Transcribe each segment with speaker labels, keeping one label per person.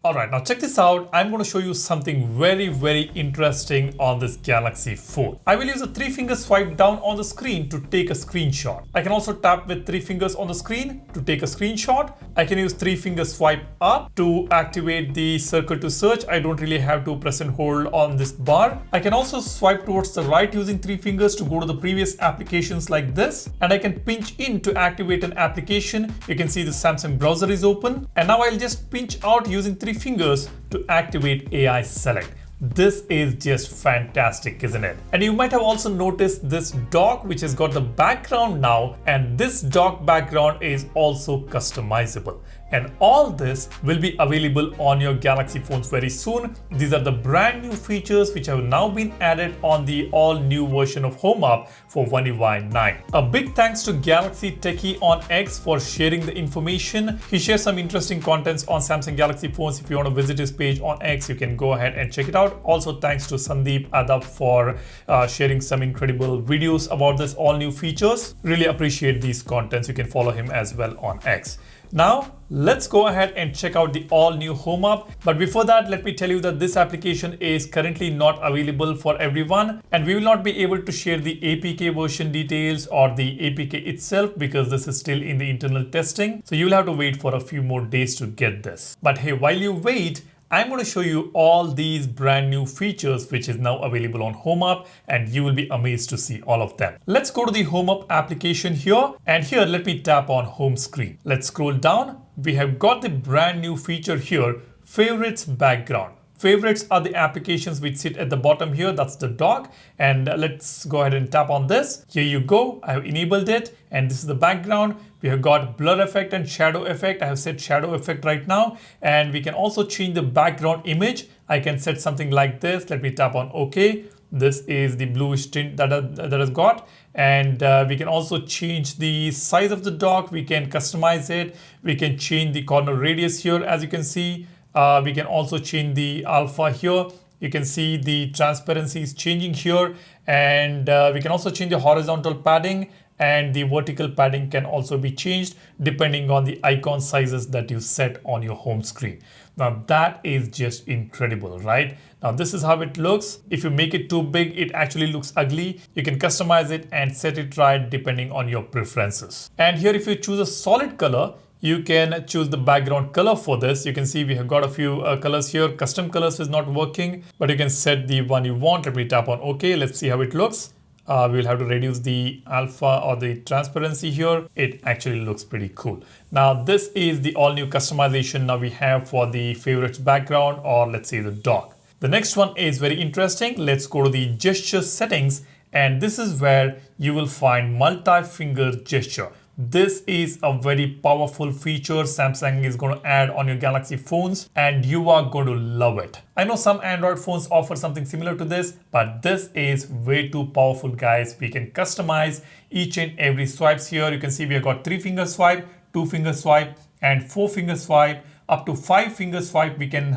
Speaker 1: Alright, now check this out. I'm going to show you something very interesting on this Galaxy phone. I will use a 3-finger swipe down on the screen to take a screenshot. I can also tap with 3 fingers on the screen to take a screenshot. I can use 3-finger swipe up to activate the circle to search. I don't really have to press and hold on this bar. I can also swipe towards the right using 3 fingers to go to the previous applications like this. And I can pinch in to activate an application. You can see the Samsung browser is open. And now I'll just pinch out using 3 fingers to activate AI Select. This is just fantastic, isn't it? And you might have also noticed this dock which has got the background now, and this dock background is also customizable. And all this will be available on your Galaxy phones very soon. These are the brand new features which have now been added on the all new version of HomeUp for One UI 9. A big thanks to Galaxy Techie on X for sharing the information. He shares some interesting contents on Samsung Galaxy phones. If you want to visit his page on X, you can go ahead and check it out. Also thanks to Sandeep Adab for sharing some incredible videos about this all new features. Really appreciate these contents. You can follow him as well on X. Now, let's go ahead and check out the all new HomeUp. But before that, let me tell you that this application is currently not available for everyone, and we will not be able to share the APK version details or the APK itself because this is still in the internal testing. So you'll have to wait for a few more days to get this. But hey, while you wait, I'm going to show you all these brand new features which is now available on HomeUp, and you will be amazed to see all of them. Let's go to the HomeUp application here, and here let me tap on home screen. Let's scroll down. We have got the brand new feature here, favorites background. Favorites are the applications which sit at the bottom here. That's the dock. And let's go ahead and tap on this. Here you go. I have enabled it. And this is the background. We have got blur effect and shadow effect. I have set shadow effect right now. And we can also change the background image. I can set something like this. Let me tap on OK. This is the bluish tint that has got. And we can also change the size of the dock. We can customize it. We can change the corner radius here, as you can see. We can also change the alpha here. You can see the transparency is changing here, and we can also change the horizontal padding, and the vertical padding can also be changed depending on the icon sizes that you set on your home screen. Now that is just incredible, right? Now this is how it looks. If you make it too big, it actually looks ugly. You can customize it and set it right depending on your preferences. And here if you choose a solid color, you can choose the background color for this. You can see we have got a few colors here. Custom colors is not working, but you can set the one you want. Let me tap on OK. Let's see how it looks. We will have to reduce the alpha or the transparency here. It actually looks pretty cool. Now this is the all new customization now we have for the favorites background, or let's say the dock. The next one is very interesting. Let's go to the gesture settings, and this is where you will find multi-finger gesture. This is a very powerful feature Samsung is going to add on your Galaxy phones, and you are going to love it. I know some Android phones offer something similar to this, but this is way too powerful, guys. We can customize each and every swipes here. You can see we have got 3-finger swipe, 2-finger swipe, and 4-finger swipe. Up to 5-finger swipe we can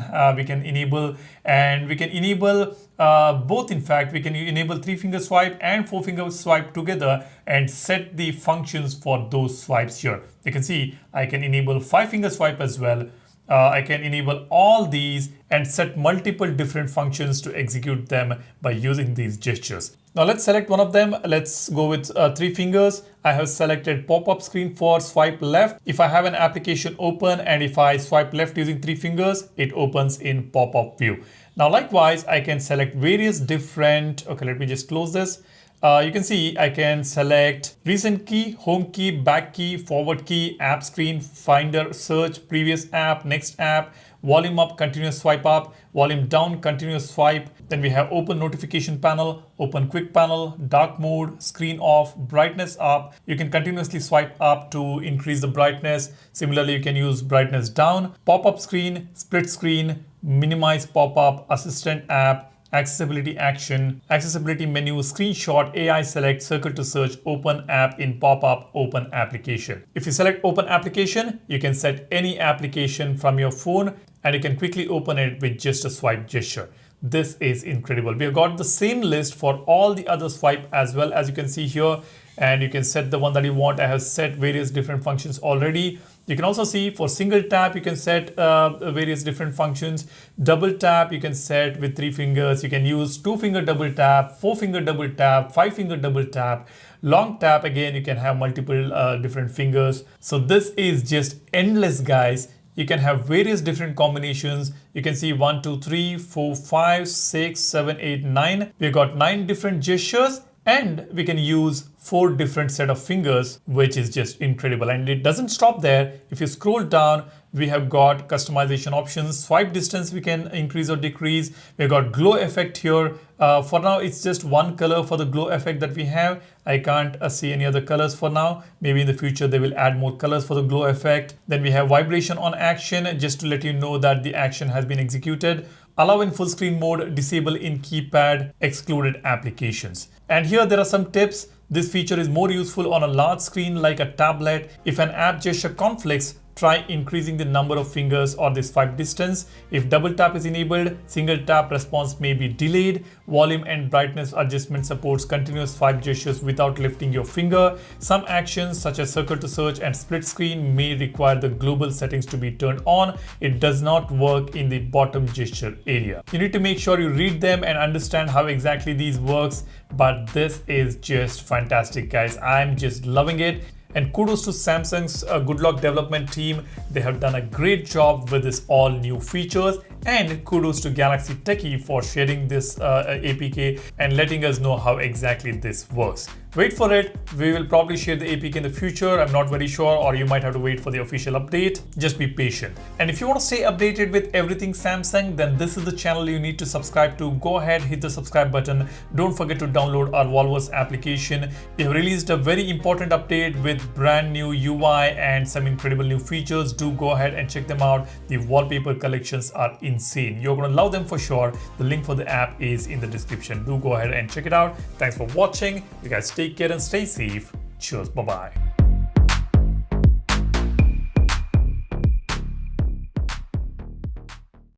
Speaker 1: enable, and we can enable both. In fact, we can enable 3-finger swipe and 4-finger swipe together and set the functions for those swipes here. You can see I can enable 5-finger swipe as well. I can enable all these and set multiple different functions to execute them by using these gestures. Now let's select one of them. Let's go with 3 fingers. I have selected pop-up screen for swipe left. If I have an application open and if I swipe left using 3 fingers, it opens in pop-up view. Now likewise, I can select various different, okay, let me just close this. You can see I can select recent key, home key, back key, forward key, app screen, finder, search, previous app, next app, volume up, continuous swipe up, volume down, continuous swipe. Then we have open notification panel, open quick panel, dark mode, screen off, brightness up. You can continuously swipe up to increase the brightness. Similarly, you can use brightness down, pop-up screen, split screen, minimize pop-up, assistant app, accessibility action, accessibility menu, screenshot, AI select, circle to search, open app in pop-up, open application. If you select open application, you can set any application from your phone and you can quickly open it with just a swipe gesture. This is incredible. We have got the same list for all the other swipe as well, as you can see here, and you can set the one that you want. I have set various different functions already. You can also see for single tap, you can set various different functions. Double tap, you can set with 3 fingers. You can use 2-finger double tap, 4-finger double tap, 5-finger double tap. Long tap, again, you can have multiple different fingers. So this is just endless, guys. You can have various different combinations. You can see 1, 2, 3, 4, 5, 6, 7, 8, 9. We've got 9 different gestures and we can use 4 different set of fingers, which is just incredible. And it doesn't stop there. If you scroll down, we have got customization options. Swipe distance we can increase or decrease. We've got glow effect here. For now, it's just one color for the glow effect that we have. I can't see any other colors for now. Maybe in the future they will add more colors for the glow effect. Then we have vibration on action, just to let you know that the action has been executed. Allow in full screen mode, disable in keypad, excluded applications. And here there are some tips. This feature is more useful on a large screen like a tablet. If an app gesture conflicts, try increasing the number of fingers or the swipe distance. If double tap is enabled, single tap response may be delayed. Volume and brightness adjustment supports continuous swipe gestures without lifting your finger. Some actions such as circle to search and split screen may require the global settings to be turned on. It does not work in the bottom gesture area. You need to make sure you read them and understand how exactly these works, but this is just fantastic, guys. I'm just loving it. And kudos to Samsung's Good Luck development team. They have done a great job with this all new features. And kudos to Galaxy Techie for sharing this APK and letting us know how exactly this works. Wait for it. We will probably share the APK in the future. I'm not very sure, or you might have to wait for the official update. Just be patient. And if you want to stay updated with everything Samsung, then this is the channel you need to subscribe to. Go ahead, hit the subscribe button. Don't forget to download our Volverse application. We have released a very important update with brand new UI and some incredible new features. Do go ahead and check them out. The wallpaper collections are insane. You're going to love them for sure. The link for the app is in the description. Do go ahead and check it out. Thanks for watching. You guys take care and stay safe. Cheers. Bye-bye.